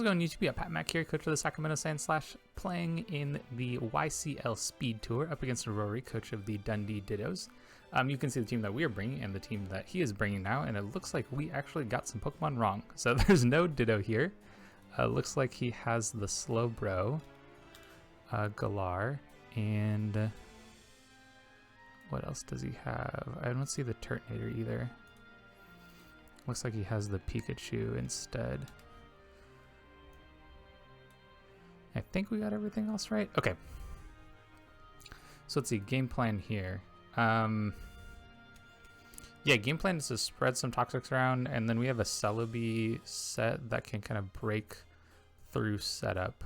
it going, YouTube? Yeah, Pat Mack here, coach of the Sacramento Sand Slash, playing in the YCL Speed Tour up against Rory, coach of the Dundee Dittos. You can see the team that we are bringing and the team that he is bringing now, and it looks like we actually got some Pokemon wrong. So there's no Ditto here. Looks like he has the Slowbro, Galar, and what else does he have? I don't see the Turtonator either. Looks like he has the Pikachu instead. I think we got everything else right. Okay. So let's see, game plan here. Yeah, game plan is to spread some Toxics around, and then we have a Celebi set that can kind of break through setup.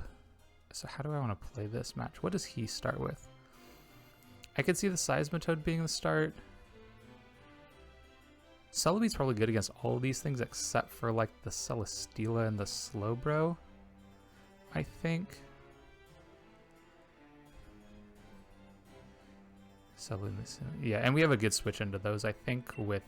So how do I want to play this match? What does he start with? I could see the Seismitoad being the start. Celebi's probably good against all of these things except for like the Celesteela and the Slowbro, I think. Yeah, and we have a good switch into those, I think, with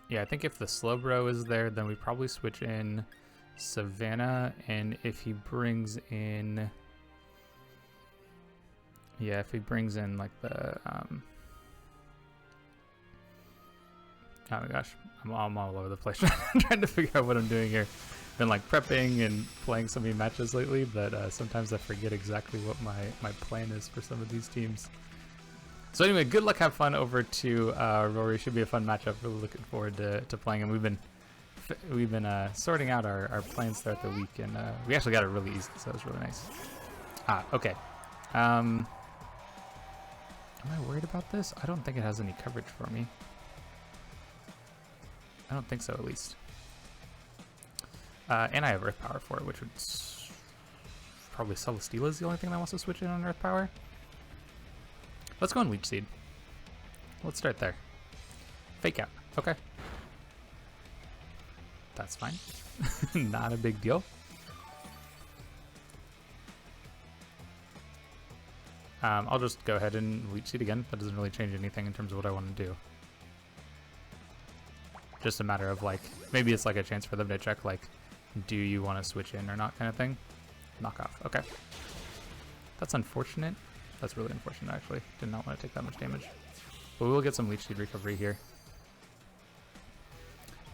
yeah, I think if the Slowbro is there, then we probably switch in Savannah, and if he brings in, yeah, if he brings in like the oh my gosh, I'm all over the place trying to figure out what I'm doing here. Been like prepping and playing so many matches lately that sometimes I forget exactly what my plan is for some of these teams. So anyway, good luck, have fun over to Rory. Should be a fun matchup. Really looking forward to playing him. We've been sorting out our plans throughout the week, and we actually got it really easy, so it was really nice. Okay. Am I worried about this? I don't think it has any coverage for me. I don't think so, at least. And I have Earth Power for it, which would probably Celesteela is the only thing that wants to switch in on Earth Power. Let's go on Leech Seed. Let's start there. Fake out. Okay. That's fine. Not a big deal. I'll just go ahead and Leech Seed again. That doesn't really change anything in terms of what I want to do. Just a matter of like, maybe it's like a chance for them to check like, do you want to switch in or not kind of thing. Knock off. Okay. That's unfortunate. That's really unfortunate, actually. Did not want to take that much damage. But we will get some Leech Seed recovery here.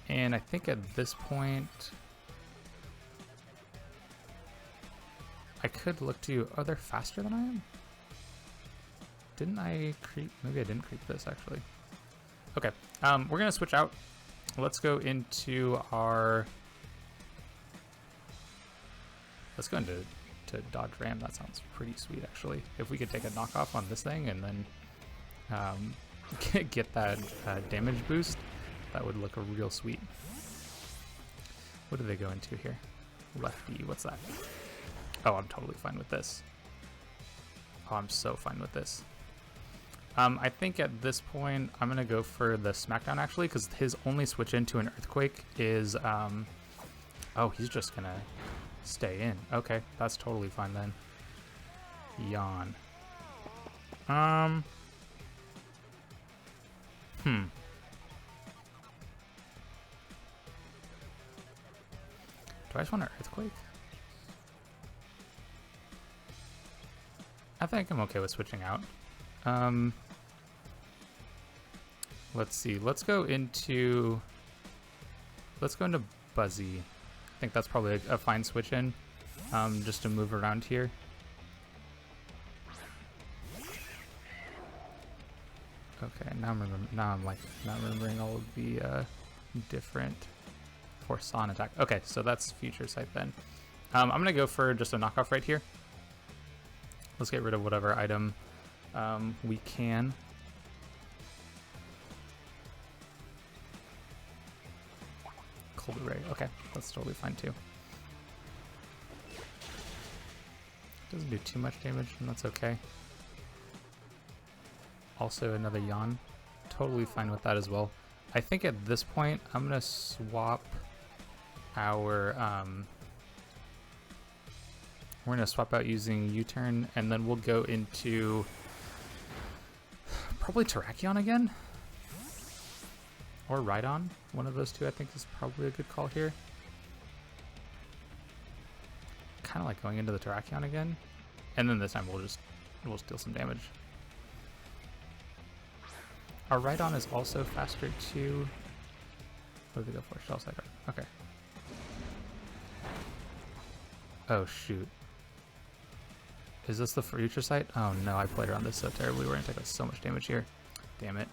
And I think at this point, I could look to... Oh, they're faster than I am? Didn't I creep? Maybe I didn't creep this, actually. Okay. We're going to switch out. Let's go into our... Let's go into Dodge Ram. That sounds pretty sweet, actually. If we could take a knockoff on this thing and then get that damage boost, that would look real sweet. What do they go into here? Lefty, what's that? Oh, I'm totally fine with this. Oh, I'm so fine with this. I think at this point, I'm going to go for the Smackdown, actually, because his only switch into an Earthquake is... oh, he's just going to stay in. Okay, that's totally fine then. Yawn. Do I just want an Earthquake? I think I'm okay with switching out. Let's see. Let's go into Buzzy. I think that's probably a fine switch in, just to move around here. Okay, now I'm like not remembering all of the different Force on attack. Okay, so that's Future Sight then. I'm gonna go for just a knockoff right here. Let's get rid of whatever item we can. Cold Ray. Okay, that's totally fine too. Doesn't do too much damage, and that's okay. Also another Yawn. Totally fine with that as well. I think at this point, I'm gonna swap our we're gonna swap out using U-turn, and then we'll go into probably Terrakion again. or Rhydon. One of those two I think is probably a good call here. Kind of like going into the Terrakion again. And then this time we'll steal some damage. Our Rhydon is also faster too. What did they go for? Shell Side Guard. Okay. Oh shoot. Is this the future sight? Oh no, I played around this so terribly. We're gonna take so much damage here. Damn it.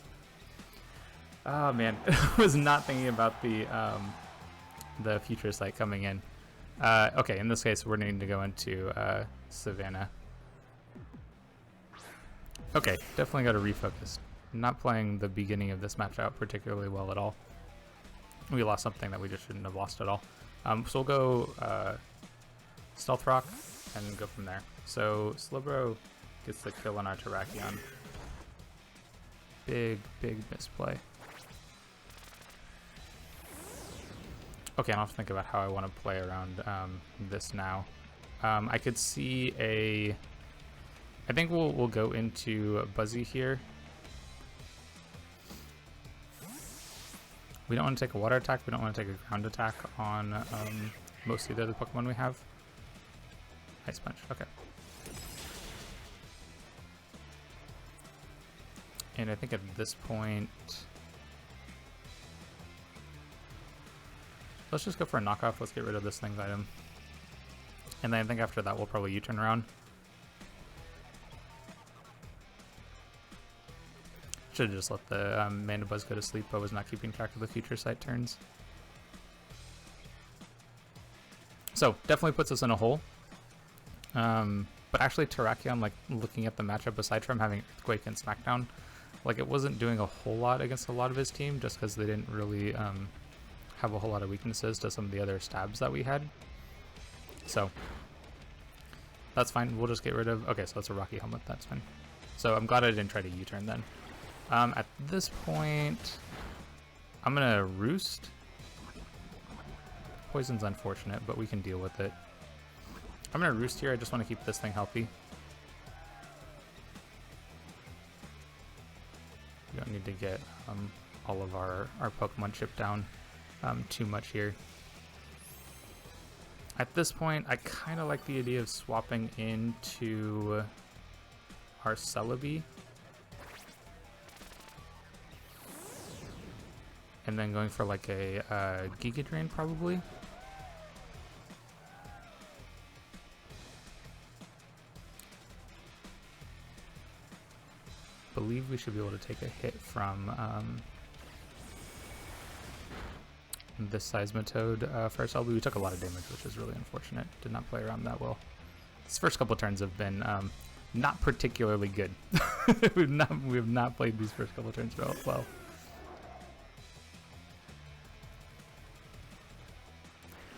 Oh man, I was not thinking about the future sight coming in. Okay, in this case, we're needing to go into Savannah. Okay, definitely got to refocus. Not playing the beginning of this match out particularly well at all. We lost something that we just shouldn't have lost at all. So we'll go Stealth Rock and go from there. So Slowbro gets the kill on our Terrakion. Big misplay. Okay, I'll have to think about how I want to play around this now. I could see a... I think we'll go into Buzzy here. We don't want to take a water attack. We don't want to take a ground attack on most of the other Pokemon we have. Ice Punch, okay. And I think at this point... Let's just go for a knockoff. Let's get rid of this thing's item. And then I think after that we'll probably U-turn around. Should have just let the Mandibuzz go to sleep. I was not keeping track of the future sight turns. So definitely puts us in a hole. But actually Terrakion, like looking at the matchup aside from having Earthquake and Smackdown, like it wasn't doing a whole lot against a lot of his team just because they didn't really have a whole lot of weaknesses to some of the other stabs that we had. So that's fine. We'll just get rid of... Okay, so that's a Rocky Helmet. That's fine. So I'm glad I didn't try to U-turn then. At this point, I'm going to Roost. Poison's unfortunate, but we can deal with it. I'm going to Roost here. I just want to keep this thing healthy. We don't need to get all of our Pokemon chipped down too much here. At this point, I kind of like the idea of swapping into our Celebi. And then going for like a Giga Drain probably. Believe we should be able to take a hit from this Seismitoad for our Celebi. We took a lot of damage, which is really unfortunate. Did not play around that well. This first couple turns have been not particularly good. we have not played these first couple turns real well.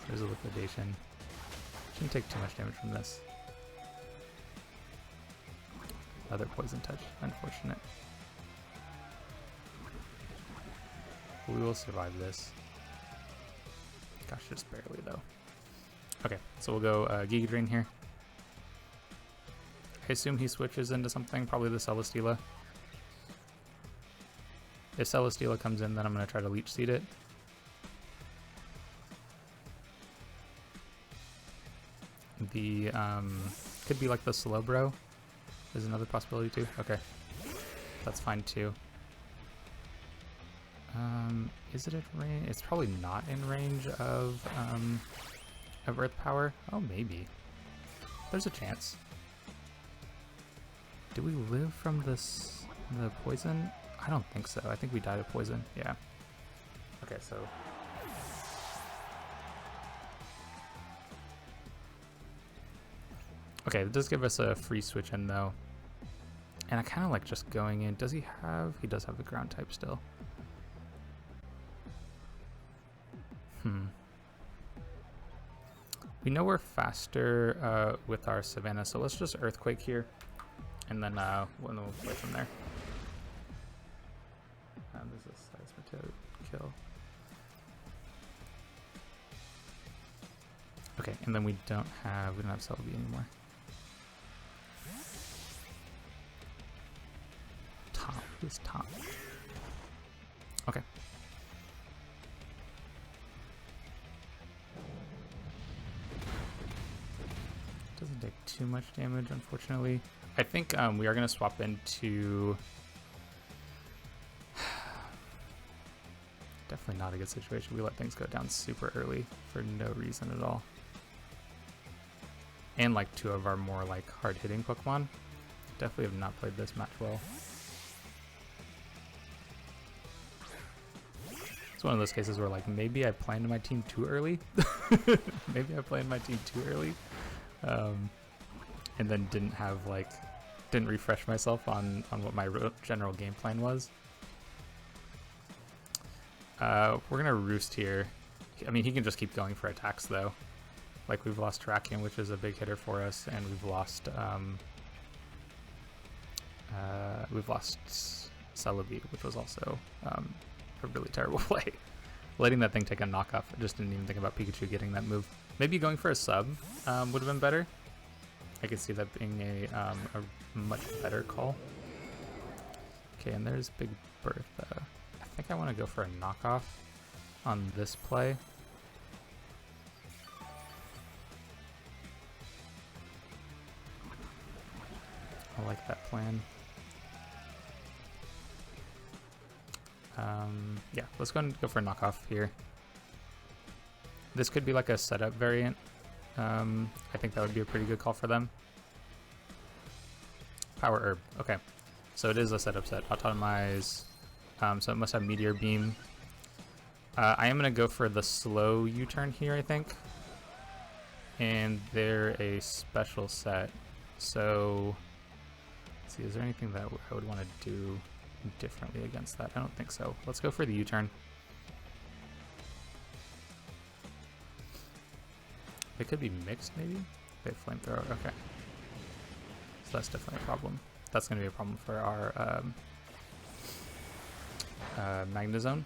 There's a liquidation. Shouldn't take too much damage from this. Another poison touch, unfortunate. We will survive this. Gosh, just barely though. Okay, so we'll go Giga Drain here. I assume he switches into something, probably the Celesteela. If Celesteela comes in, then I'm going to try to Leech Seed it. The could be like the Slowbro is another possibility too. Okay, that's fine too. Is it at range? It's probably not in range of Earth Power. Oh, maybe. There's a chance. Do we live from the poison? I don't think so. I think we died of poison. Yeah. Okay, so. Okay, it does give us a free switch in though. And I kind of like just going in. Does he have? He does have the ground type still. We know we're faster with our Savannah, so let's just Earthquake here. And then we'll play from there. There's a Seismitoad kill. Okay, and then we don't have Celebi anymore. Top, who's top? Okay. Doesn't take too much damage, unfortunately. I think we are going to swap into... Definitely not a good situation. We let things go down super early for no reason at all. And like two of our more like hard-hitting Pokemon. Definitely have not played this match well. It's one of those cases where like maybe I planned my team too early. Maybe I planned my team too early. And then didn't refresh myself on what my general game plan was. We're gonna Roost here. I mean, he can just keep going for attacks though. Like we've lost Terrakion, which is a big hitter for us, and we've lost Celebi, which was also a really terrible play. Letting that thing take a knockoff. I just didn't even think about Pikachu getting that move. Maybe going for a sub would have been better. I could see that being a much better call. Okay, and there's Big Bertha. I think I want to go for a knockoff on this play. I like that plan. Yeah, let's go and go for a knockoff here. This could be like a setup variant. I think that would be a pretty good call for them. Power Herb. Okay, so it is a setup set. Autotomize. So it must have Meteor Beam. I am going to go for the slow U-turn here, I think. And they're a special set. So, let's see, is there anything that I would want to do differently against that? I don't think so. Let's go for the U-turn. They could be mixed, maybe? They have Flamethrower. Okay. So that's definitely a problem. That's going to be a problem for our Magnezone.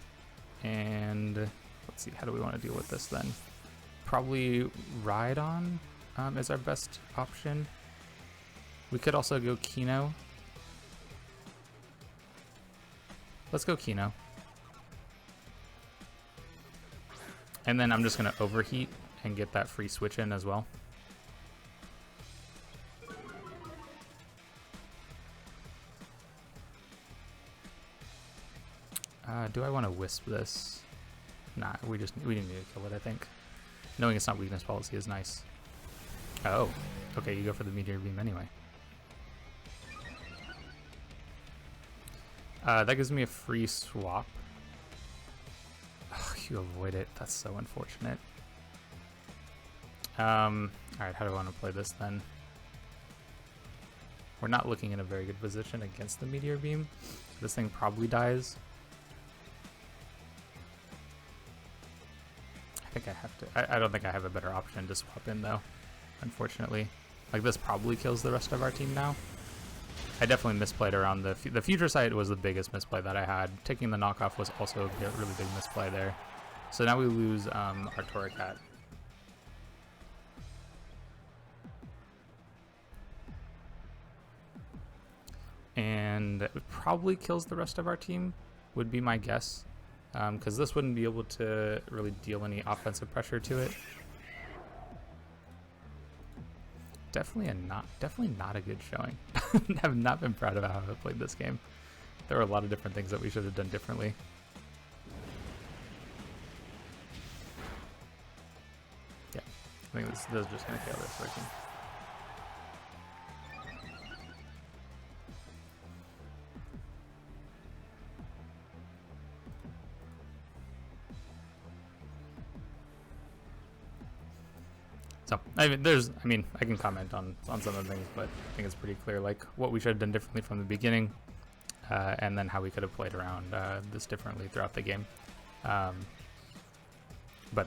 And let's see, how do we want to deal with this then? Probably Rhydon is our best option. We could also go Kino. Let's go Kino. And then I'm just going to Overheat and get that free switch in as well. Do I want to Wisp this? Nah, we didn't need to kill it, I think. Knowing it's not weakness policy is nice. Oh, okay, you go for the Meteor Beam anyway. That gives me a free swap. Ugh, you avoid it. That's so unfortunate. Alright, how do I want to play this then? We're not looking in a very good position against the Meteor Beam. This thing probably dies. I think I have to. I don't think I have a better option to swap in though, unfortunately. Like this probably kills the rest of our team now. I definitely misplayed around the Future Sight was the biggest misplay that I had. Taking the knockoff was also a really big misplay there. So now we lose our Torracat. And it probably kills the rest of our team, would be my guess. Because this wouldn't be able to really deal any offensive pressure to it. Definitely not a good showing. Have not been proud of how I played this game. There were a lot of different things that we should have done differently. Yeah, I think this is just going to kill this version. So, I mean, I can comment on some of the things, but I think it's pretty clear, like, what we should have done differently from the beginning, and then how we could have played around this differently throughout the game. But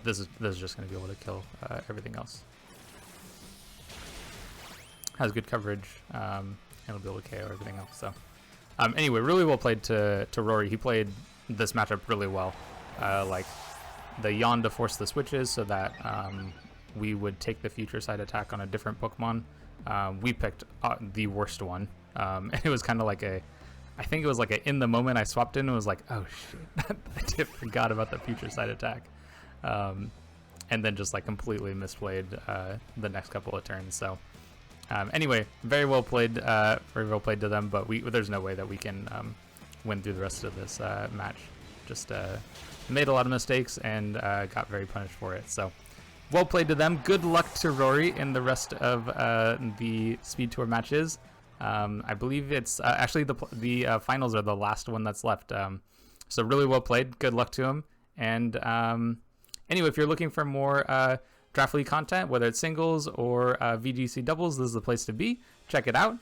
this is just going to be able to kill everything else. Has good coverage, and it'll be able to KO everything else. So, anyway, really well played to Rory. He played this matchup really well. Like, the Yawn to force the switches so that we would take the Future Sight attack on a different Pokemon. We picked the worst one. It was kind of like I think it was like in the moment I swapped in and was like, oh shit, I forgot about the Future Sight attack. and then just like completely misplayed the next couple of turns. So anyway, very well played to them, but there's no way that we can win through the rest of this match. Just made a lot of mistakes and got very punished for it. So well played to them. Good luck to Rory in the rest of the Speed Tour matches. I believe it's actually the finals are the last one that's left. So really well played. Good luck to him. And anyway, if you're looking for more Draft League content, whether it's singles or VGC doubles, this is the place to be. Check it out.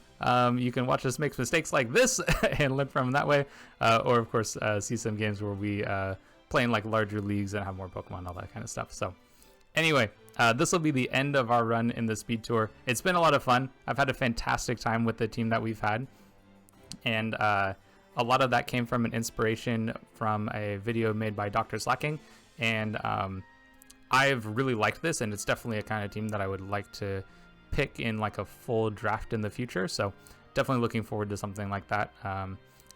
You can watch us make mistakes like this and learn from them that way. Or, of course, see some games where we play in like larger leagues and have more Pokemon, all that kind of stuff. So anyway, this will be the end of our run in the Speed Tour. It's been a lot of fun. I've had a fantastic time with the team that we've had. And a lot of that came from an inspiration from a video made by Dr. Slacking. And I've really liked this, and it's definitely a kind of team that I would like to pick in like a full draft in the future. So definitely looking forward to something like that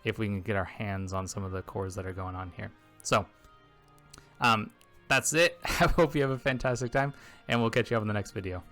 if we can get our hands on some of the cores that are going on here. So that's it. I hope you have a fantastic time, and we'll catch you up in the next video.